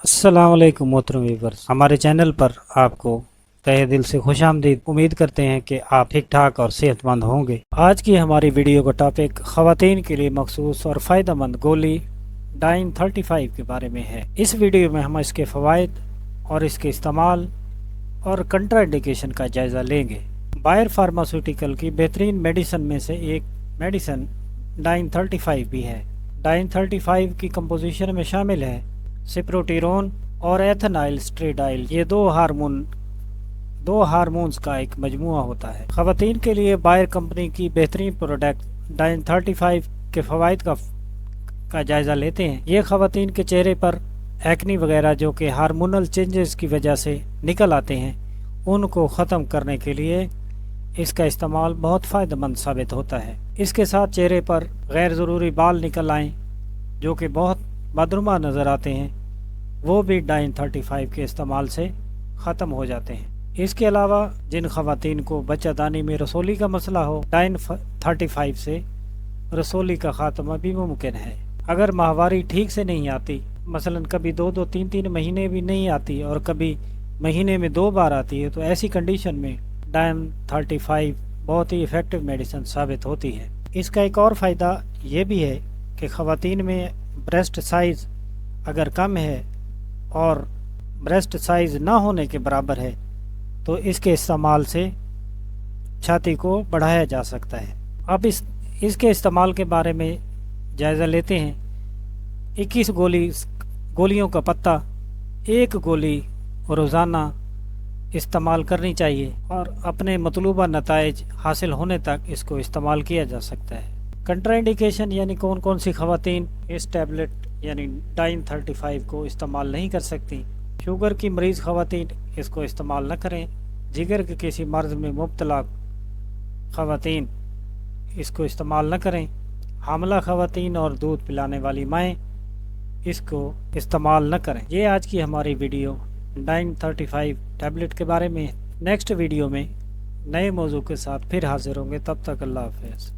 अस्सलाम वालेकुम मोहतरम व्यूअर्स, हमारे चैनल पर आपको तहे दिल से खुश आमदीद। उम्मीद करते हैं कि आप ठीक ठाक और सेहतमंद होंगे। आज की हमारी वीडियो का टॉपिक ख़वातीन के लिए मखसूस और फ़ायदेमंद गोली डाइन 35 के बारे में है। इस वीडियो में हम इसके फ़वाइद और इसके इस्तेमाल और कंट्राइंडिकेशन का जायज़ा लेंगे। बायर फार्मास्यूटिकल की बेहतरीन मेडिसिन में से एक मेडिसिन डाइन 35 भी है। डाइन 35 की कंपोजिशन में शामिल है सिप्रोटिरोन और एथेनाइल स्ट्रेडाइल। ये दो हार्मोन्स का एक मजमुआ होता है। ख़वातीन के लिए बायर कंपनी की बेहतरीन प्रोडक्ट डाइन 35 के फ़वाइद का जायज़ा लेते हैं। ये ख़वातीन के चेहरे पर एक्नी वगैरह जो कि हार्मोनल चेंजेस की वजह से निकल आते हैं, उनको ख़त्म करने के लिए इसका इस्तेमाल बहुत फ़ायदेमंद साबित होता है। इसके साथ चेहरे पर गैर ज़रूरी बाल निकल आएँ जो कि बहुत बदनुमा नज़र आते हैं, वो भी डाइन 35 के इस्तेमाल से ख़त्म हो जाते हैं। इसके अलावा जिन ख़वातीन को बच्चादानी में रसोली का मसला हो, डाइन 35 से रसोली का ख़ात्मा भी मुमकिन है। अगर माहवारी ठीक से नहीं आती, मसलन कभी 2-2, 3-3 महीने भी नहीं आती और कभी महीने में 2 बार आती है, तो ऐसी कंडीशन में डाइन 35 बहुत ही इफ़ेक्टिव मेडिसिन साबित होती है। इसका एक और फ़ायदा ये भी है कि ख़वातीन में ब्रेस्ट साइज़ अगर कम है और ब्रेस्ट साइज़ ना होने के बराबर है, तो इसके इस्तेमाल से छाती को बढ़ाया जा सकता है। अब इसके इस्तेमाल के बारे में जायज़ा लेते हैं। 21 गोलियों का पत्ता, एक गोली रोज़ाना इस्तेमाल करनी चाहिए और अपने मतलूबा नताइज हासिल होने तक इसको इस्तेमाल किया जा सकता है। कंट्राइंडिकेशन यानी कौन कौन सी ख़वातीन इस टैबलेट यानी डाइन 35 को इस्तेमाल नहीं कर सकती। शुगर की मरीज़ ख़वातीन इसको इस्तेमाल न करें। जिगर के किसी मर्ज़ में मुब्तला ख़वातीन इसको इस्तेमाल न करें। हामला ख़वातीन और दूध पिलाने वाली माएँ इसको इस्तेमाल न करें। ये आज की हमारी वीडियो डाइन 35 टैबलेट के बारे में। नेक्स्ट वीडियो में नए मौजू के साथ फिर हाजिर होंगे। तब तक अल्लाह हाफ़िज़।